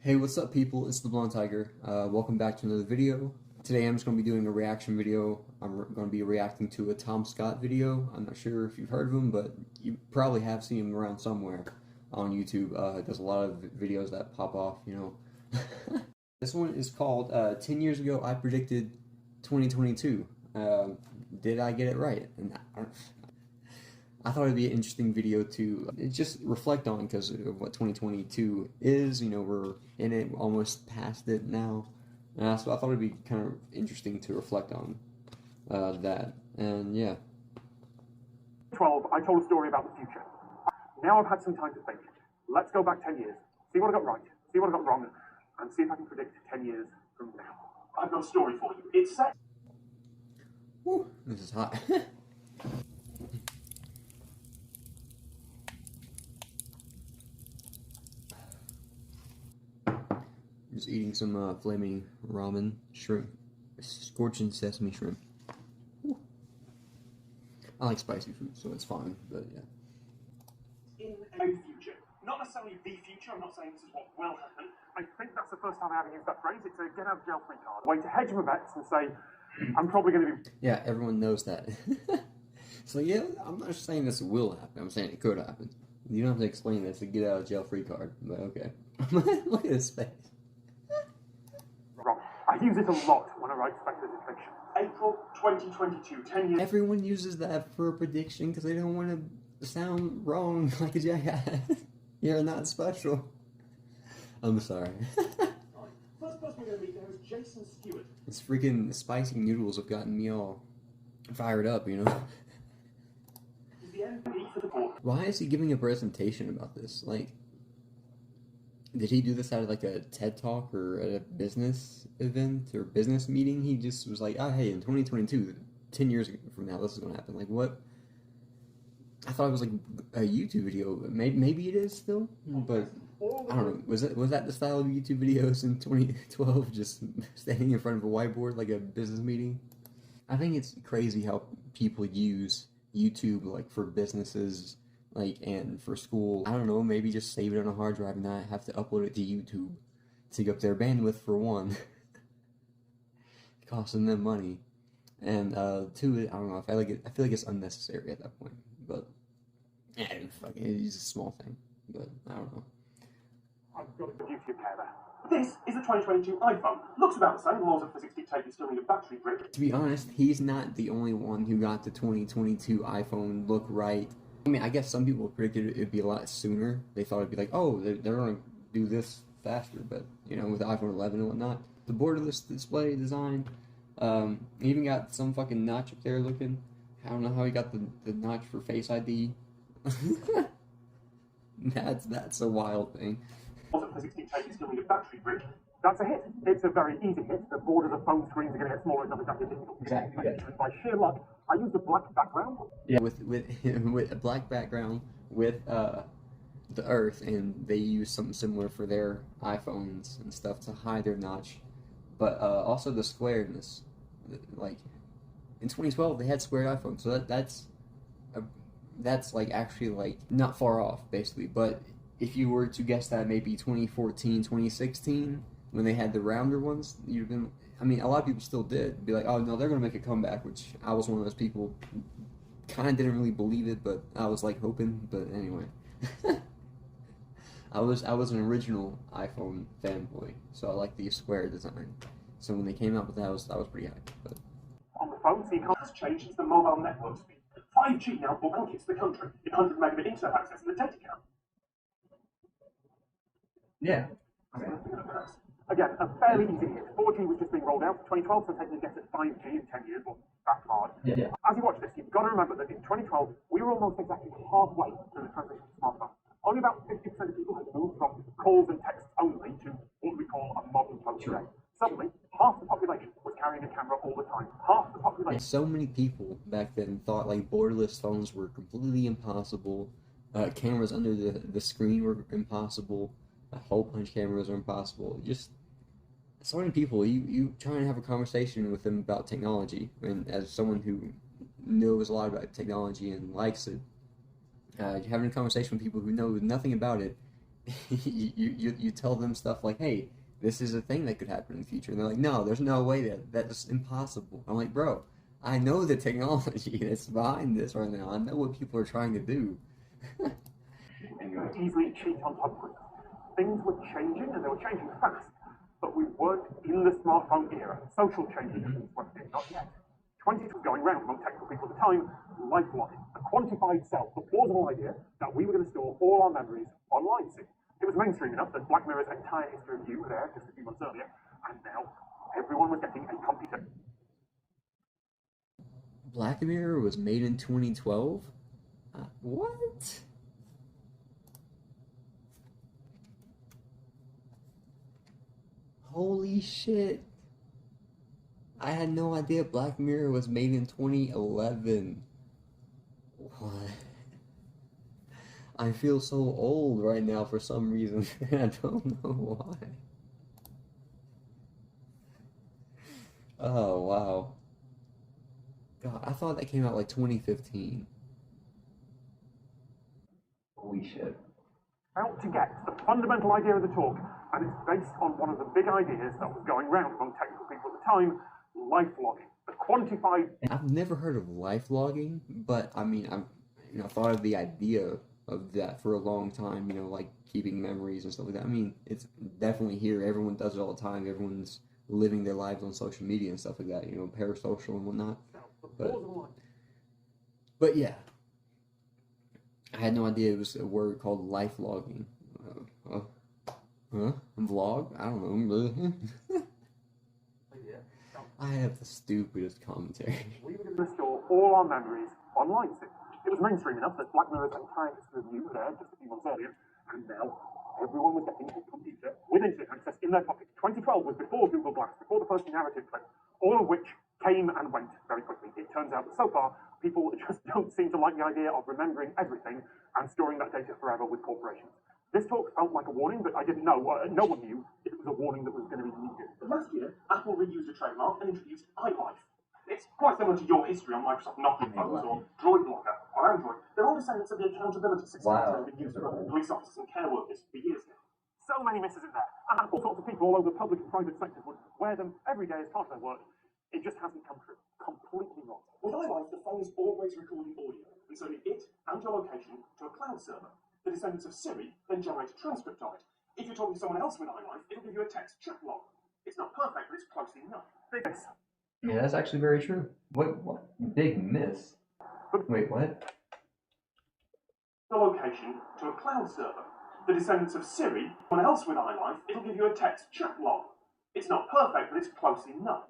Hey, what's up people? It's the Blonde Tiger. Welcome back to another video. Today I'm just going to be doing a reaction video. I'm going to be reacting to a Tom Scott video. I'm not sure if you've heard of him, but you probably have seen him around somewhere on YouTube. There's a lot of videos that pop off, you know. This one is called 10 years ago I predicted 2022. Did I get it right? And I thought it'd be an interesting video to just reflect on because of what 2022 is. You know, we're in it, almost past it now. So I thought it'd be kind of interesting to reflect on that. And yeah. 12, I told a story about the future. Now I've had some time to think. Let's go back 10 years, see what I got right, see what I got wrong, and see if I can predict 10 years from now. I've got a story for you. It's set. Woo, this is hot. Just eating some flaming ramen shrimp, scorching sesame shrimp. Woo. I like spicy food, so it's fine, but yeah. In a future. Not necessarily the future, I'm not saying this is what will happen. I think that's the first time I ever used that phrase. It's a get out of jail free card. Way to hedge my bets and say, I'm probably going to be... Yeah, everyone knows that. So yeah, I'm not saying this will happen, I'm saying it could happen. You don't have to explain this, a get out of jail free card, but okay. Look at his face. Wrong. I use it a lot when I write speculative fiction. April 2022, 10 years... Everyone uses that for a prediction because they don't want to sound wrong like a jackass. You're not special. I'm sorry. First person we're going to meet there is Jason Stewart. These freaking spicy noodles have gotten me all fired up, you know? He's the MP for the court. Why is he giving a presentation about this? Like, did he do this at like a TED Talk or at a business event or business meeting? He just was like, oh, hey, in 2022, 10 years from now, this is going to happen. Like, what? I thought it was like a YouTube video. Maybe it is still, but I don't know. Was that the style of YouTube videos in 2012? Just standing in front of a whiteboard like a business meeting? I think it's crazy how people use YouTube like for businesses, like, and for school. I don't know, maybe just save it on a hard drive and not have to upload it to YouTube. Take up their bandwidth for one. Costing them money. And two, I don't know, I feel like it's unnecessary at that point. But yeah, fucking it's a small thing. But I don't know. I've got a YouTube pair there. This is a 2022 iPhone. Looks about the same. Laws of physics dictate you still need a battery brick. To be honest, he's not the only one who got the 2022 iPhone look right. I mean, I guess some people predicted it'd be a lot sooner. They thought it'd be like, oh, they're gonna do this faster, but you know, with the iPhone 11 and whatnot, the borderless display design, even got some fucking notch up there looking. I don't know how he got the notch for Face ID. That's a wild thing. Laws of physics dictate you still need a battery brick. That's a hit. It's a very easy hit. The borders of phone screens are going to get smaller. It's not exactly difficult. Exactly. Yeah. By sheer luck, I used a black background. Yeah, with a black background with the Earth, and they use something similar for their iPhones and stuff to hide their notch, but also the squareness. Like in 2012, they had squared iPhones, so that's like actually like not far off basically. But if you were to guess that maybe 2014, 2016. When they had the rounder ones, you've been. I mean, a lot of people still did be like, "Oh no, they're gonna make a comeback," which I was one of those people. Kind of didn't really believe it, but I was like hoping. But anyway, I was an original iPhone fanboy, so I like the square design. So when they came out with that, I was pretty hyped. But On the phone, so you can't change since the mobile network speed. 5G now blankets the country. 100 megabit internet access and the data count. yeah. Again, a fairly easy hit. 4G was just being rolled out for 2012, so taking a guess at 5G in 10 years wasn't that hard. Yeah. As you watch this, you've got to remember that in 2012, we were almost exactly halfway through the transition to smartphone. Only about 50% of people had moved from calls and texts only to what we call a modern phone today. Suddenly, half the population was carrying a camera all the time. Half the population. And so many people back then thought like borderless phones were completely impossible. Cameras under the screen were impossible. Hole punch cameras are impossible. Just so many people, you try and have a conversation with them about technology, and as someone who knows a lot about technology and likes it, having a conversation with people who know nothing about it, you tell them stuff like, hey, this is a thing that could happen in the future, and they're like, no, there's no way that's impossible. I'm like, bro, I know the technology that's behind this right now. I know what people are trying to do. Anyway, easily cheat on top of it. Things were changing and they were changing fast, but we weren't in the smartphone era. Social changes were not yet. 20 was going round among technical people at the time, life logging, a quantified self, the plausible idea that we were going to store all our memories online soon. It was mainstream enough that Black Mirror's entire history of you were there just a few months earlier, and now everyone was getting a computer. Black Mirror was made in 2012? What? Holy shit. I had no idea Black Mirror was made in 2011. What? I feel so old right now for some reason. I don't know why. Oh, wow. God, I thought that came out like 2015. Holy shit. Out to get the fundamental idea of the talk, and it's based on one of the big ideas that was going round among technical people at the time, life logging, the quantified. I've never heard of life logging, but I mean, I've thought of the idea of that for a long time. Like keeping memories and stuff like that. I mean, it's definitely here. Everyone does it all the time. Everyone's living their lives on social media and stuff like that. Parasocial and whatnot. But yeah. I had no idea it was a word called life logging. Vlog? I don't know. I have the stupidest commentary. We were going to store all our memories online soon. It was mainstream enough that Black Mirror's entire history of you were there just a few months earlier, and now everyone was getting a computer with internet access in their pocket. 2012 was before Google Glass, before the first narrative clip, all of which came and went very quickly. It turns out that so far, people just don't seem to like the idea of remembering everything and storing that data forever with corporations. This talk felt like a warning, but I didn't know, no one knew if it was a warning that was going to be needed. But last year, Apple reused a trademark and introduced iLife. It's quite similar to your history on Microsoft Nokia phones or Droid Blocker on Android. They're all descendants of the accountability system that have been used for police officers and care workers for years now. So many misses in there, and all sorts of people all over the public and private sectors would wear them every day as part of their work. It just hasn't come true. Completely wrong. With iLife, the phone is always recording audio and sending it and your location to a cloud server. The descendants of Siri then generate a transcript of it. If you're talking to someone else with iLife, it'll give you a text chat log. It's not perfect, but it's close enough. Big miss. Yeah, that's actually very true. What? Big miss? Wait, what? The location to a cloud server. The descendants of Siri, someone else with iLife, it'll give you a text chat log. It's not perfect, but it's close enough.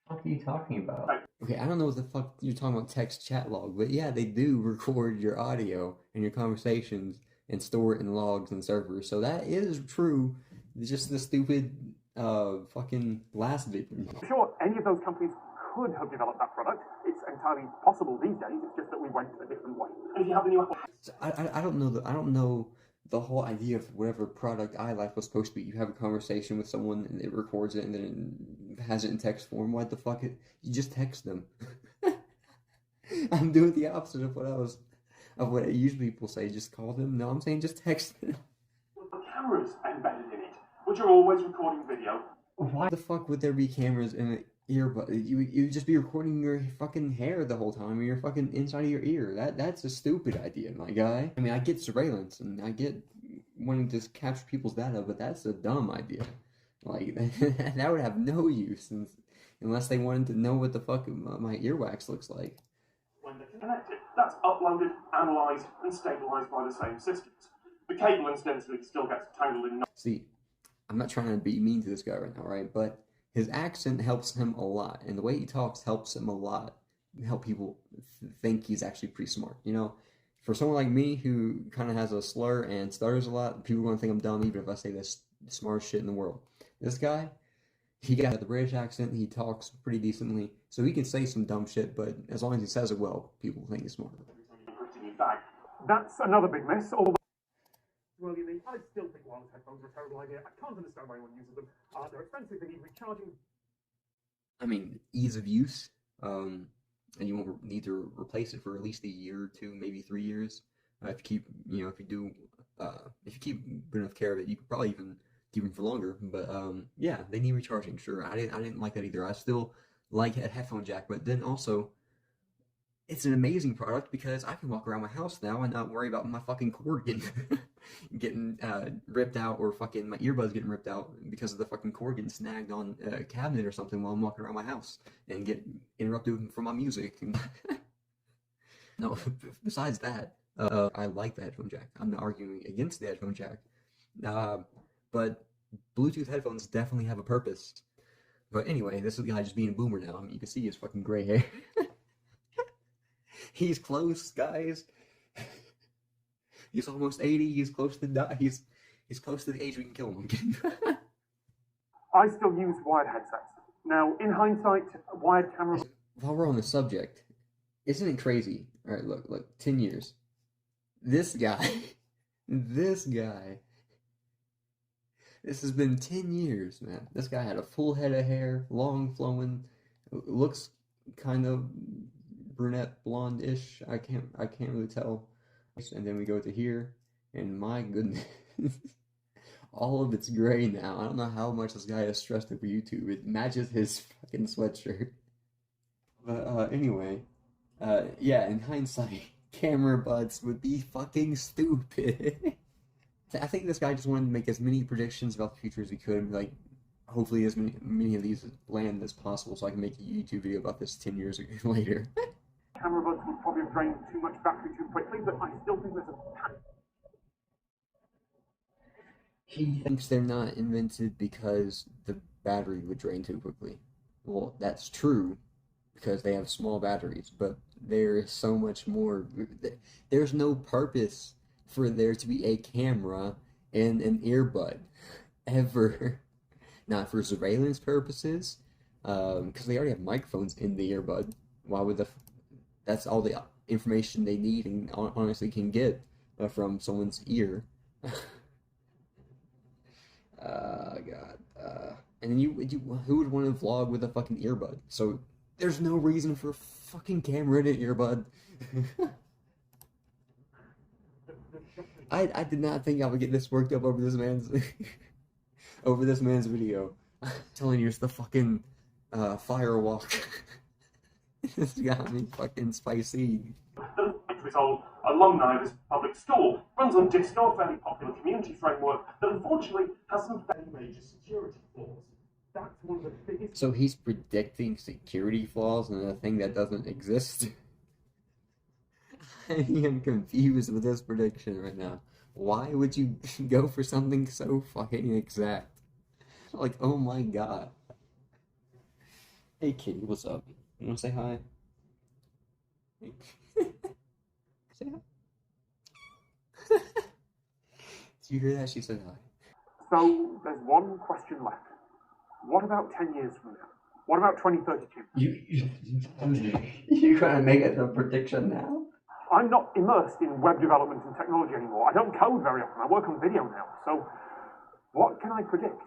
What are you talking about? Okay, I don't know what the fuck you're talking about text chat log, but yeah, they do record your audio and your conversations and store it in logs and servers, so that is true. It's just the stupid fucking last bit. I'm sure any of those companies could have developed that product. It's entirely possible these days. It's just that we went a different way. And if you have the new Apple, so I don't know the whole idea of whatever product iLife was supposed to be. You have a conversation with someone and it records it and then it has it in text form. What the fuck? You just text them. I'm doing the opposite of what usually people say. Just call them. No, I'm saying just text them. Cameras embedded in it, which are always recording video. Why the fuck would there be cameras in an earbud? You'd just be recording your fucking hair the whole time, or your fucking inside of your ear. That's a stupid idea, my guy. I mean, I get surveillance, and I get wanting to capture people's data, but that's a dumb idea. Like, that would have no use, unless they wanted to know what the fuck my earwax looks like. When they're connected, that's uploaded, analysed, and stabilised by the same systems. The cable incidentally still gets tangled in. See, I'm not trying to be mean to this guy right now, right? But his accent helps him a lot, and the way he talks helps him a lot. Help people think he's actually pretty smart. For someone like me who kind of has a slur and stutters a lot, people are going to think I'm dumb even if I say the smartest shit in the world. This guy, he got the British accent, he talks pretty decently, so he can say some dumb shit, but as long as he says it well, people think he's smart. That's another big miss. Although, well, I still think wireless headphones are a terrible idea. I can't understand why anyone uses them. They're expensive, they need recharging. I mean, ease of use, and you won't need to replace it for at least a year or two, maybe 3 years. If you keep, if you keep good enough care of it, you could probably even keep them for longer. But yeah, they need recharging. Sure, I didn't like that either. I still like a headphone jack, but then also it's an amazing product because I can walk around my house now and not worry about my fucking cord getting getting ripped out, or fucking my earbuds getting ripped out because of the fucking cord getting snagged on a cabinet or something while I'm walking around my house and get interrupted from my music. No, besides that, I like the headphone jack. I'm not arguing against the headphone jack. Uh, but Bluetooth headphones definitely have a purpose. But anyway, this is the guy just being a boomer now. I mean, you can see his fucking gray hair. He's close, guys. He's almost 80. He's close to die. He's close to the age we can kill him. I still use wired headsets. Now, in hindsight, wired cameras... While we're on the subject, isn't it crazy? All right, look, 10 years. This guy, this has been 10 years, man. This guy had a full head of hair, long flowing, looks kind of brunette blonde-ish. I can't really tell. And then we go to here, and my goodness, all of it's gray now. I don't know how much this guy has stressed over YouTube. It matches his fucking sweatshirt. But anyway, yeah, in hindsight, camera buds would be fucking stupid. I think this guy just wanted to make as many predictions about the future as he could, like, hopefully as many of these land as possible, so I can make a YouTube video about this 10 years later. Camera buds would probably have drained too much battery too quickly, but I still think there's a... He thinks they're not invented because the battery would drain too quickly. Well, that's true, because they have small batteries, but there is so much more. There's no purpose for there to be a camera and an earbud, ever. Not for surveillance purposes, because they already have microphones in the earbud. Why would that's all the information they need and honestly can get from someone's ear. God. And then who would want to vlog with a fucking earbud? So there's no reason for a fucking camera in an earbud. I did not think I would get this worked up over this man's over this man's video. I'm telling you, it's the fucking firewalk. This got me fucking spicy. To resolve alumni of this public school runs on Disco, a fairly popular community framework that unfortunately has some very major security flaws. That's one of the biggest... So he's predicting security flaws in a thing that doesn't exist? I am confused with this prediction right now. Why would you go for something so fucking exact? Like, oh my god. Hey kitty, what's up? You wanna say hi? Say hi. Did you hear that? She said hi. So, there's one question left. What about 10 years from now? What about 2032? You're trying to make it a prediction now? I'm not immersed in web development and technology anymore. I don't code very often. I work on video now. So, what can I predict?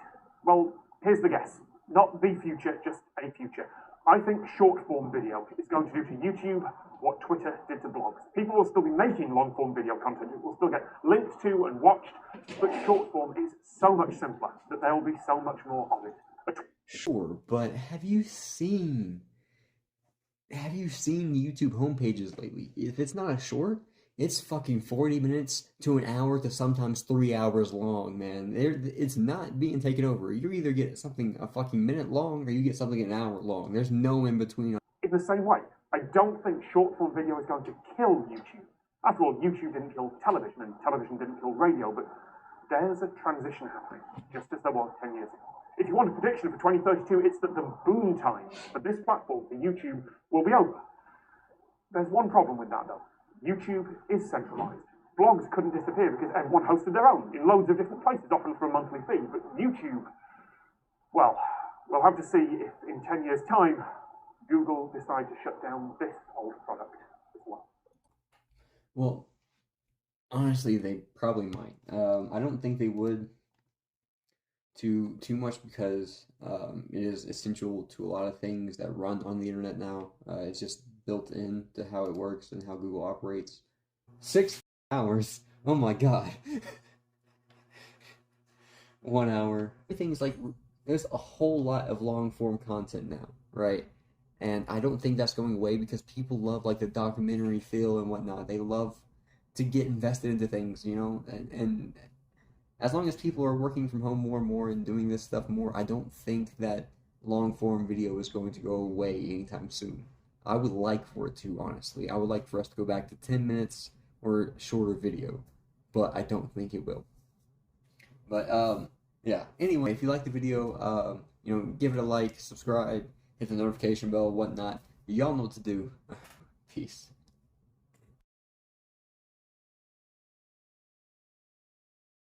Well, here's the guess. Not the future, just a future. I think short-form video is going to do to YouTube what Twitter did to blogs. People will still be making long-form video content. It will still get linked to and watched, but short-form is so much simpler that there will be so much more of it. Sure, but have you seen YouTube homepages lately? If it's not a short, it's fucking 40 minutes to an hour to sometimes 3 hours long, man. It's not being taken over. You either get something a fucking minute long or you get something an hour long. There's no in between. In the same way, I don't think short-form video is going to kill YouTube. After all, YouTube didn't kill television and television didn't kill radio, but there's a transition happening, just as there was 10 years ago. If you want a prediction for 2032, it's that the boom time for this platform, for YouTube, will be over. There's one problem with that, though. YouTube is centralized. Blogs couldn't disappear because everyone hosted their own in loads of different places, often for a monthly fee. But YouTube, well, we'll have to see if in 10 years' time, Google decide to shut down this old product as well. Well, honestly, they probably might. I don't think they would too much because it is essential to a lot of things that run on the internet now. It's just built into how it works and how Google operates. 6 hours. Oh my god. 1 hour. Everything's like, there's a whole lot of long form content now, right? And I don't think that's going away because people love like the documentary feel and whatnot. They love to get invested into things, you know? And as long as people are working from home more and more and doing this stuff more, I don't think that long form video is going to go away anytime soon. I would like for it to, honestly. I would like for us to go back to 10 minutes or shorter video, but I don't think it will. But yeah. Anyway, if you like the video, you know, give it a like, subscribe, hit the notification bell, whatnot. Y'all know what to do. Peace.